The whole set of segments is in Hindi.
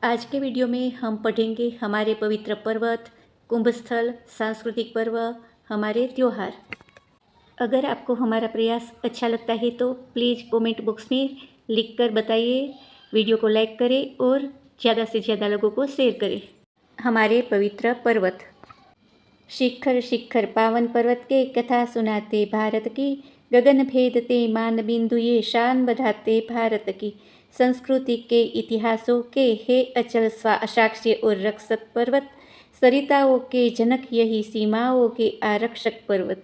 आज के वीडियो में हम पढ़ेंगे हमारे पवित्र पर्वत, कुंभस्थल, सांस्कृतिक पर्व, हमारे त्योहार। अगर आपको हमारा प्रयास अच्छा लगता है तो प्लीज़ कमेंट बॉक्स में लिखकर बताइए, वीडियो को लाइक करें और ज़्यादा से ज़्यादा लोगों को शेयर करें। हमारे पवित्र पर्वत। शिखर शिखर पावन पर्वत के कथा सुनाते भारत की, गगन भेदते मान बिंदु ये शान बढ़ाते भारत की। संस्कृति के इतिहासों के हे अचल साक्ष्य और रक्षक पर्वत, सरिताओं के जनक यही सीमाओं के आरक्षक पर्वत।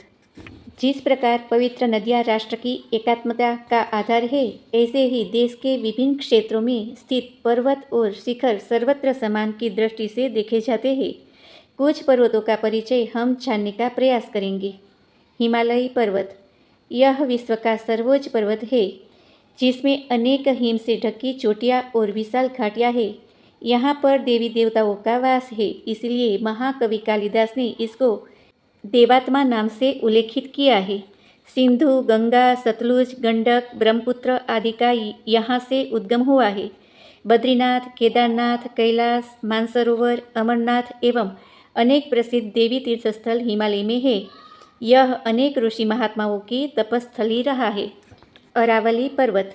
जिस प्रकार पवित्र नदियाँ राष्ट्र की एकात्मता का आधार है, ऐसे ही देश के विभिन्न क्षेत्रों में स्थित पर्वत और शिखर सर्वत्र समान की दृष्टि से देखे जाते हैं। कुछ पर्वतों का परिचय हम जानने का प्रयास करेंगे। हिमालयी पर्वत। यह विश्व का सर्वोच्च पर्वत है, जिसमें अनेक हिम से ढकी चोटियाँ और विशाल घाटियाँ हैं। यहाँ पर देवी देवताओं का वास है, इसलिए महाकवि कालिदास ने इसको देवात्मा नाम से उल्लेखित किया है। सिंधु, गंगा, सतलुज, गंडक, ब्रह्मपुत्र आदि का यहाँ से उद्गम हुआ है। बद्रीनाथ, केदारनाथ, कैलाश, मानसरोवर, अमरनाथ एवं अनेक प्रसिद्ध देवी तीर्थस्थल हिमालय में है। यह अनेक ऋषि महात्माओं की तपस्थली रहा है। अरावली पर्वत।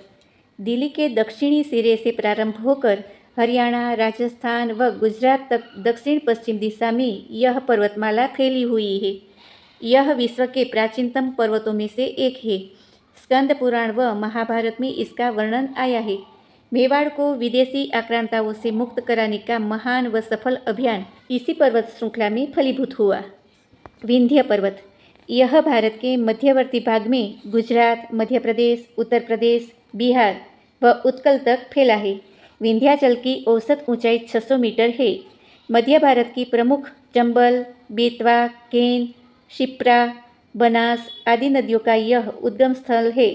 दिल्ली के दक्षिणी सिरे से प्रारंभ होकर हरियाणा, राजस्थान व गुजरात तक दक्षिण पश्चिम दिशा में यह पर्वतमाला फैली हुई है। यह विश्व के प्राचीनतम पर्वतों में से एक है। स्कंद पुराण व महाभारत में इसका वर्णन आया है। मेवाड़ को विदेशी आक्रांताओं से मुक्त कराने का महान व सफल अभियान इसी पर्वत श्रृंखला में फलीभूत हुआ। विंध्य पर्वत। यह भारत के मध्यवर्ती भाग में गुजरात, मध्य प्रदेश, उत्तर प्रदेश, बिहार व उत्कल तक फैला है। विंध्याचल की औसत ऊंचाई 600 मीटर है। मध्य भारत की प्रमुख चंबल, बेतवा, केन, शिप्रा, बनास आदि नदियों का यह उद्गम स्थल है।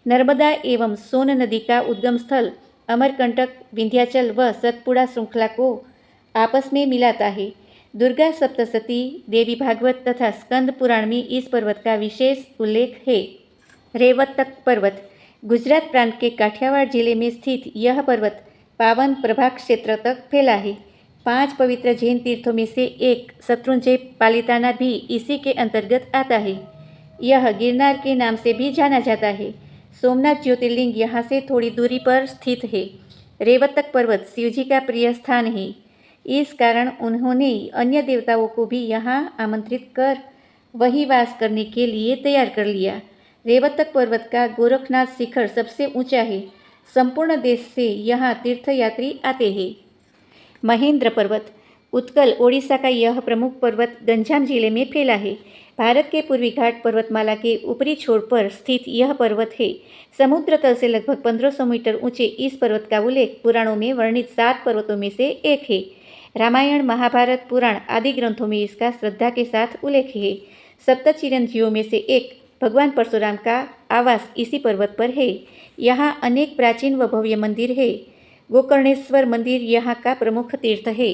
नर्मदा एवं सोन नदी का उद्गम स्थल अमरकंटक, विंध्याचल व सतपुड़ा श्रृंखला को आपस में मिलाता है। दुर्गा सप्तशती, देवी भागवत तथा स्कंद पुराण में इस पर्वत का विशेष उल्लेख है। रेवतक पर्वत। गुजरात प्रांत के काठियावाड़ जिले में स्थित यह पर्वत पावन प्रभाग क्षेत्र तक फैला है। 5 पवित्र जैन तीर्थों में से एक शत्रुंजय पालिताना भी इसी के अंतर्गत आता है। यह गिरनार के नाम से भी जाना जाता है। सोमनाथ ज्योतिर्लिंग यहाँ से थोड़ी दूरी पर स्थित है। रेवतक पर्वत शिवजी का प्रिय स्थान है। इस कारण उन्होंने अन्य देवताओं को भी यहाँ आमंत्रित कर वहीं वास करने के लिए तैयार कर लिया। रेवतक पर्वत का गोरखनाथ शिखर सबसे ऊंचा है। संपूर्ण देश से यहाँ तीर्थयात्री आते हैं। महेंद्र पर्वत। उत्कल ओडिशा का यह प्रमुख पर्वत गंजाम जिले में फैला है। भारत के पूर्वी घाट पर्वतमाला के ऊपरी छोर पर स्थित यह पर्वत है। समुद्र तल से लगभग 1500 मीटर ऊंचे इस पर्वत का उल्लेख पुराणों में वर्णित 7 पर्वतों में से एक है। रामायण, महाभारत, पुराण आदि ग्रंथों में इसका श्रद्धा के साथ उल्लेख है। सप्त चिरंजीवियों में से एक भगवान परशुराम का आवास इसी पर्वत पर है। यहाँ अनेक प्राचीन व भव्य मंदिर है। गोकर्णेश्वर मंदिर यहाँ का प्रमुख तीर्थ है।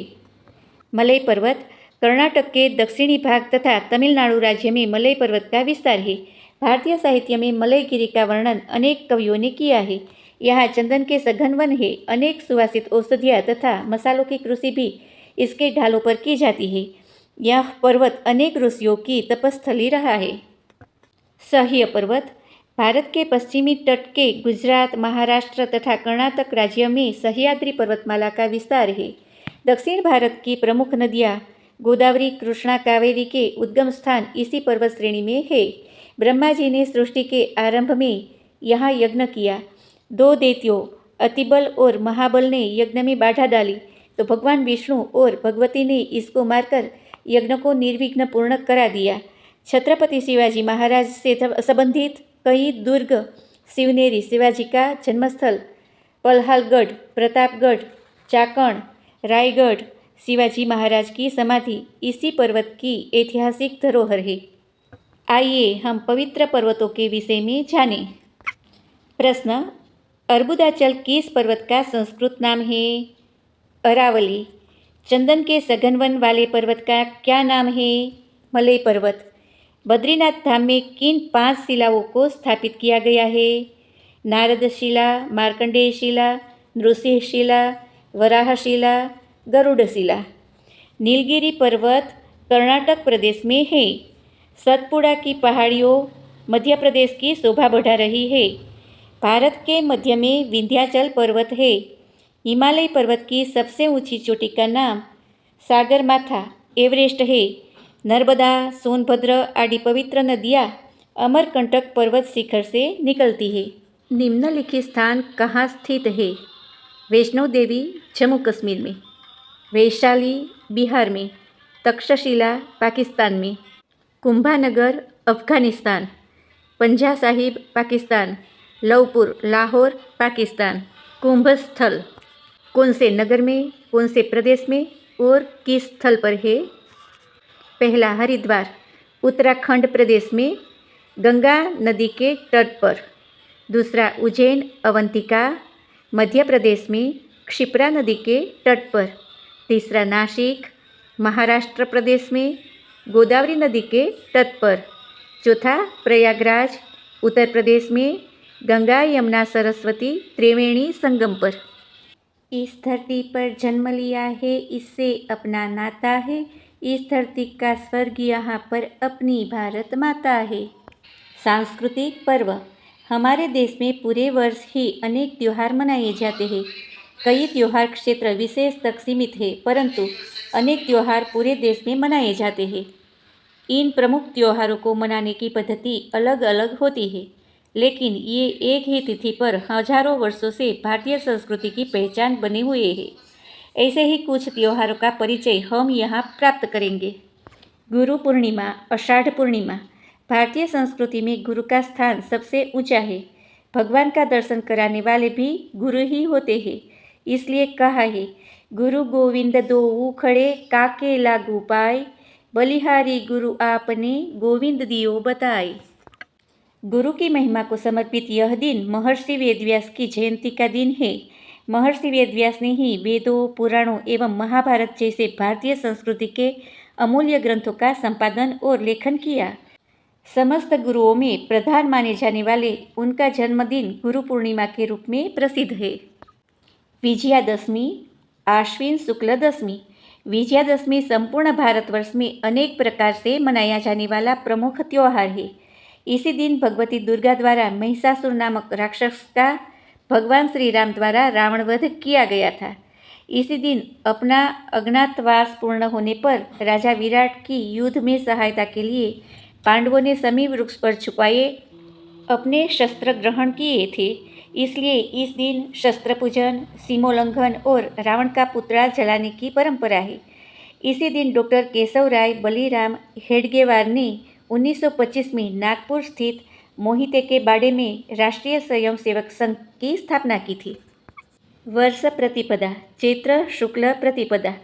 मलय पर्वत। कर्नाटक के दक्षिणी भाग तथा तमिलनाडु राज्य में मलय पर्वत का विस्तार है। भारतीय साहित्य में मलयगिरी का वर्णन अनेक कवियों ने किया है। यहाँ चंदन के सघन वन है। अनेक सुवासित औषधियाँ तथा मसालों की कृषि भी इसके ढालों पर की जाती है। यह पर्वत अनेक ऋषियों की तपस्थली रहा है। सह्य पर्वत। भारत के पश्चिमी तट के गुजरात, महाराष्ट्र तथा कर्नाटक राज्य में सह्याद्री पर्वतमाला का विस्तार है। दक्षिण भारत की प्रमुख नदियाँ गोदावरी, कृष्णा, कावेरी के उद्गम स्थान इसी पर्वत श्रेणी में है। ब्रह्मा जी ने सृष्टि के आरंभ में यहाँ यज्ञ किया। 2 दैत्यों अतिबल और महाबल ने यज्ञ में बाधा डाली, तो भगवान विष्णु और भगवती ने इसको मारकर यज्ञ को निर्विघ्न पूर्ण करा दिया। छत्रपति शिवाजी महाराज से संबंधित कई दुर्ग, शिवनेरी, शिवाजी का जन्मस्थल, पल्हालगढ़, प्रतापगढ़, चाकण, रायगढ़, शिवाजी महाराज की समाधि इसी पर्वत की ऐतिहासिक धरोहर है। आइए हम पवित्र पर्वतों के विषय में जानें। प्रश्न। अर्बुदाचल किस पर्वत का संस्कृत नाम है? अरावली। चंदन के सघन वन वाले पर्वत का क्या नाम है? मलय पर्वत। बद्रीनाथ धाम में किन 5 शिलाओं को स्थापित किया गया है? नारद शिला, मार्कंडेय शिला, नृसिंह शिला, वराहशिला, गरुड़शिला। नीलगिरी पर्वत कर्नाटक प्रदेश में है। सतपुड़ा की पहाड़ियों मध्य प्रदेश की शोभा बढ़ा रही है। भारत के मध्य में विंध्याचल पर्वत है। हिमालय पर्वत की सबसे ऊंची चोटी का नाम सागरमाथा एवरेस्ट है। नर्मदा, सोनभद्र आदि पवित्र नदियाँ अमरकंटक पर्वत शिखर से निकलती है। निम्नलिखित स्थान कहाँ स्थित है? वैष्णो देवी जम्मू कश्मीर में, वैशाली बिहार में, तक्षशिला पाकिस्तान में, कुंभानगर अफगानिस्तान, पंजा साहिब पाकिस्तान, लवपुर लाहौर पाकिस्तान। कुंभस्थल कौन से नगर में, कौन से प्रदेश में और किस स्थल पर है? पहला हरिद्वार उत्तराखंड प्रदेश में गंगा नदी के तट पर। दूसरा उज्जैन अवंतिका मध्य प्रदेश में क्षिप्रा नदी के तट पर। तीसरा नासिक महाराष्ट्र प्रदेश में गोदावरी नदी के तट पर। चौथा प्रयागराज उत्तर प्रदेश में गंगा यमुना सरस्वती त्रिवेणी संगम पर। इस धरती पर जन्म लिया है, इससे अपना नाता है। इस धरती का स्वर्ग यहाँ पर अपनी भारत माता है। सांस्कृतिक पर्व हमारे देश में पूरे वर्ष ही अनेक त्योहार मनाए जाते हैं। कई त्योहार क्षेत्र विशेष तक सीमित है, परंतु अनेक त्योहार पूरे देश में मनाए जाते हैं। इन प्रमुख त्योहारों को मनाने की पद्धति अलग अलग होती है, लेकिन ये एक ही तिथि पर हजारों वर्षों से भारतीय संस्कृति की पहचान बने हुए हैं। ऐसे ही कुछ त्योहारों का परिचय हम यहाँ प्राप्त करेंगे। गुरु पूर्णिमा, आषाढ़ पूर्णिमा। भारतीय संस्कृति में गुरु का स्थान सबसे ऊंचा है। भगवान का दर्शन कराने वाले भी गुरु ही होते हैं। इसलिए कहा है, गुरु गोविंद दोऊ खड़े काके लागू पाए, बलिहारी गुरु आपने गोविंद दियो बताए। गुरु की महिमा को समर्पित यह दिन महर्षि वेदव्यास की जयंती का दिन है। महर्षि वेदव्यास ने ही वेदों, पुराणों एवं महाभारत जैसे भारतीय संस्कृति के अमूल्य ग्रंथों का संपादन और लेखन किया। समस्त गुरुओं में प्रधान माने जाने वाले उनका जन्मदिन गुरु पूर्णिमा के रूप में प्रसिद्ध है। विजयादशमी, आश्विन शुक्ल दशमी। विजयादशमी संपूर्ण भारतवर्ष में अनेक प्रकार से मनाया जाने वाला प्रमुख त्योहार है। इसी दिन भगवती दुर्गा द्वारा महिषासुर नामक राक्षस का भगवान श्री राम द्वारा रावण वध किया गया था। इसी दिन अपना अज्ञातवास पूर्ण होने पर राजा विराट की युद्ध में सहायता के लिए पांडवों ने समी वृक्ष पर छुपाए अपने शस्त्र ग्रहण किए थे। इसलिए इस दिन शस्त्र पूजन, सीमोल्लंघन और रावण का पुतला जलाने की परंपरा है। इसी दिन डॉक्टर केशव राय बलीराम हेडगेवार ने 1925 में नागपुर स्थित मोहिते के बाड़े में राष्ट्रीय स्वयंसेवक संघ की स्थापना की थी। वर्ष प्रतिपदा, चैत्र शुक्ल प्रतिपदा।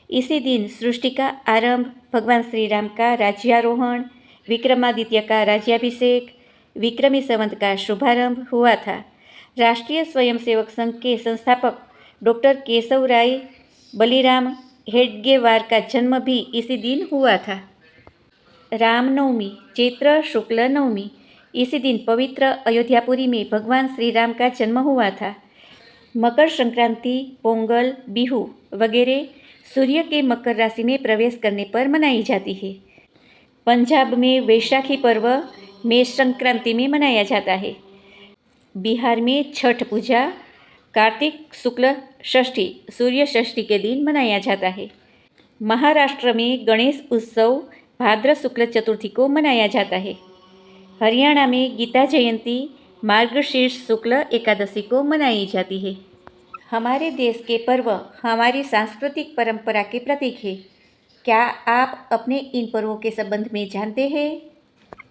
इसी दिन सृष्टि का आरंभ, भगवान श्री राम का राज्यारोहण, विक्रमादित्य का राज्याभिषेक, विक्रमी संवत का शुभारंभ हुआ था। राष्ट्रीय स्वयंसेवक संघ के संस्थापक डॉक्टर केशव राय बलीराम हेडगेवार का जन्म भी इसी दिन हुआ था। रामनवमी, चैत्र शुक्ल नवमी। इसी दिन पवित्र अयोध्यापुरी में भगवान श्री राम का जन्म हुआ था। मकर संक्रांति, पोंगल, बिहू वगैरह सूर्य के मकर राशि में प्रवेश करने पर मनाई जाती है। पंजाब में वैशाखी पर्व मेष संक्रांति में मनाया जाता है। बिहार में छठ पूजा कार्तिक शुक्ल षष्ठी सूर्य षष्ठी के दिन मनाया जाता है। महाराष्ट्र में गणेश उत्सव भाद्र शुक्ल चतुर्थी को मनाया जाता है। हरियाणा में गीता जयंती मार्गशीर्ष शुक्ल एकादशी को मनाई जाती है। हमारे देश के पर्व हमारी सांस्कृतिक परंपरा के प्रतीक है। क्या आप अपने इन पर्वों के संबंध में जानते हैं?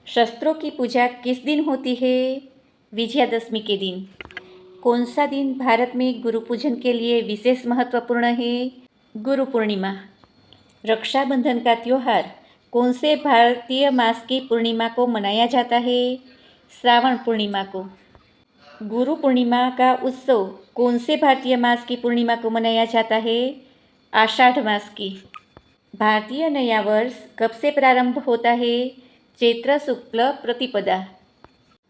शस्त्रों की पूजा किस दिन होती है? विजयादशमी के दिन। कौन सा दिन भारत में गुरु पूजन के लिए विशेष महत्वपूर्ण है? गुरु पूर्णिमा। रक्षाबंधन का त्यौहार कौन से भारतीय मास की पूर्णिमा को मनाया जाता है? श्रावण पूर्णिमा को। गुरु पूर्णिमा का उत्सव कौन से भारतीय मास की पूर्णिमा को मनाया जाता है? आषाढ़ मास की। भारतीय नया वर्ष कब से प्रारंभ होता है? चैत्र शुक्ल प्रतिपदा।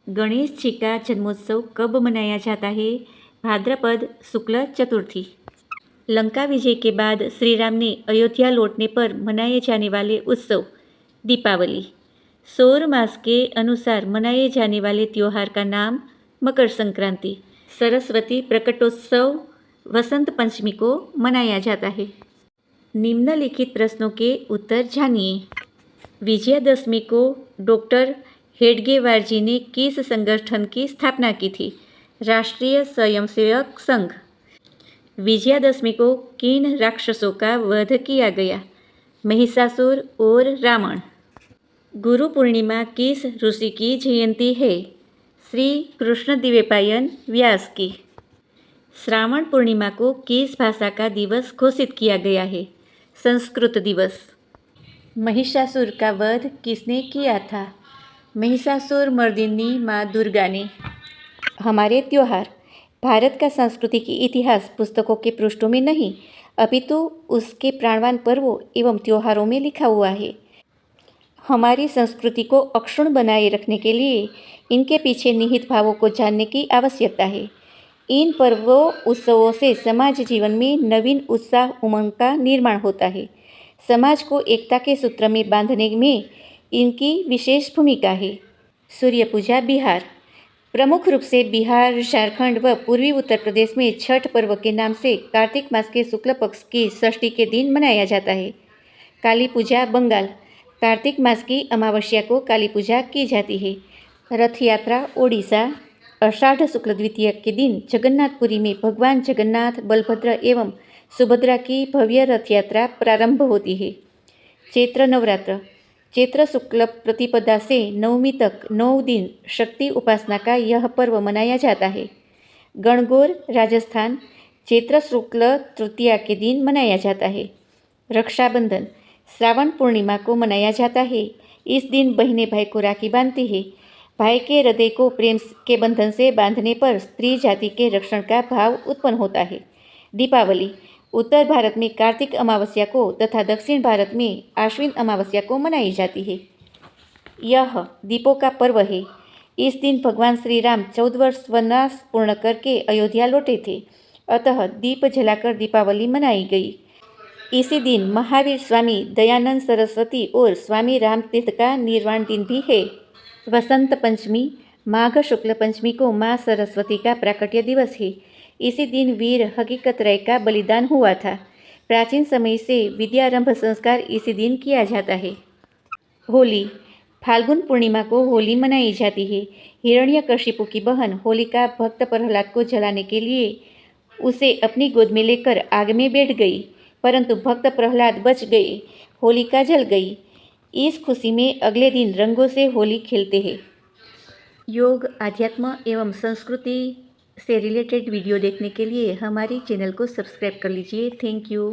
गणेश जी का जन्मोत्सव कब मनाया जाता है? भाद्रपद शुक्ल चतुर्थी। लंका विजय के बाद श्री राम ने अयोध्या लौटने पर मनाए जाने वाले उत्सव दीपावली। सौर मास के अनुसार मनाए जाने वाले त्योहार का नाम मकर संक्रांति, सरस्वती प्रकटोत्सव, वसंत पंचमी को मनाया जाता है। निम्नलिखित प्रश्नों के उत्तर जानिए। विजयादशमी को डॉक्टर हेडगेवार जी ने किस संगठन की स्थापना की थी? राष्ट्रीय स्वयंसेवक संघ। विजयादशमी को किन राक्षसों का वध किया गया? महिषासुर और रावण। गुरु पूर्णिमा किस ऋषि की जयंती है? श्री कृष्णदेवराय व्यास की। श्रावण पूर्णिमा को किस भाषा का दिवस घोषित किया गया है? संस्कृत दिवस। महिषासुर का वध किसने किया था? महिषासुर मर्दिनी माँ दुर्गा ने। हमारे त्योहार। भारत का सांस्कृतिक इतिहास पुस्तकों के पृष्ठों में नहीं, अपितु उसके प्राणवान पर्वों एवं त्योहारों में लिखा हुआ है। हमारी संस्कृति को अक्षुण्ण बनाए रखने के लिए इनके पीछे निहित भावों को जानने की आवश्यकता है। इन पर्वों उत्सवों से समाज जीवन में नवीन उत्साह उमंग का निर्माण होता है। समाज को एकता के सूत्र में बांधने में इनकी विशेष भूमिका है। सूर्य पूजा बिहार। प्रमुख रूप से बिहार, झारखंड व पूर्वी उत्तर प्रदेश में छठ पर्व के नाम से कार्तिक मास के शुक्ल पक्ष की षष्ठी के दिन मनाया जाता है। काली पूजा बंगाल। कार्तिक मास की अमावस्या को काली पूजा की जाती है। रथ यात्रा ओडिशा। आषाढ़ शुक्ल द्वितीया के दिन जगन्नाथपुरी में भगवान जगन्नाथ, बलभद्र एवं सुभद्रा की भव्य रथ यात्रा प्रारंभ होती है। चैत्र नवरात्र। चैत्र शुक्ल प्रतिपदा से नवमी तक 9 दिन शक्ति उपासना का यह पर्व मनाया जाता है। गणगौर राजस्थान। चैत्र शुक्ल तृतीया के दिन मनाया जाता है। रक्षाबंधन श्रावण पूर्णिमा को मनाया जाता है। इस दिन बहनें भाई को राखी बांधती है। भाई के हृदय को प्रेम के बंधन से बांधने पर स्त्री जाति के रक्षण का भाव उत्पन्न होता है। दीपावली उत्तर भारत में कार्तिक अमावस्या को तथा दक्षिण भारत में आश्विन अमावस्या को मनाई जाती है। यह दीपों का पर्व है। इस दिन भगवान श्री राम 14 वर्ष वनवास पूर्ण करके अयोध्या लौटे थे, अतः दीप जलाकर दीपावली मनाई गई। इसी दिन महावीर स्वामी दयानंद सरस्वती और स्वामी रामतीर्थ का निर्वाण दिन भी है। वसंत पंचमी माघ शुक्ल पंचमी को माँ सरस्वती का प्राकट्य दिवस है। इसी दिन वीर हकीकत राय का बलिदान हुआ था। प्राचीन समय से विद्यारंभ संस्कार इसी दिन किया जाता है। होली फाल्गुन पूर्णिमा को होली मनाई जाती है। हिरण्यकशिपु की बहन होलिका भक्त प्रहलाद को जलाने के लिए उसे अपनी गोद में लेकर आग में बैठ गई, परंतु भक्त प्रहलाद बच गए। होलिका जल गई। इस खुशी में अगले दिन रंगों से होली खेलते हैं। योग, आध्यात्म एवं संस्कृति से रिलेटेड वीडियो देखने के लिए हमारी चैनल को सब्सक्राइब कर लीजिए। Thank you.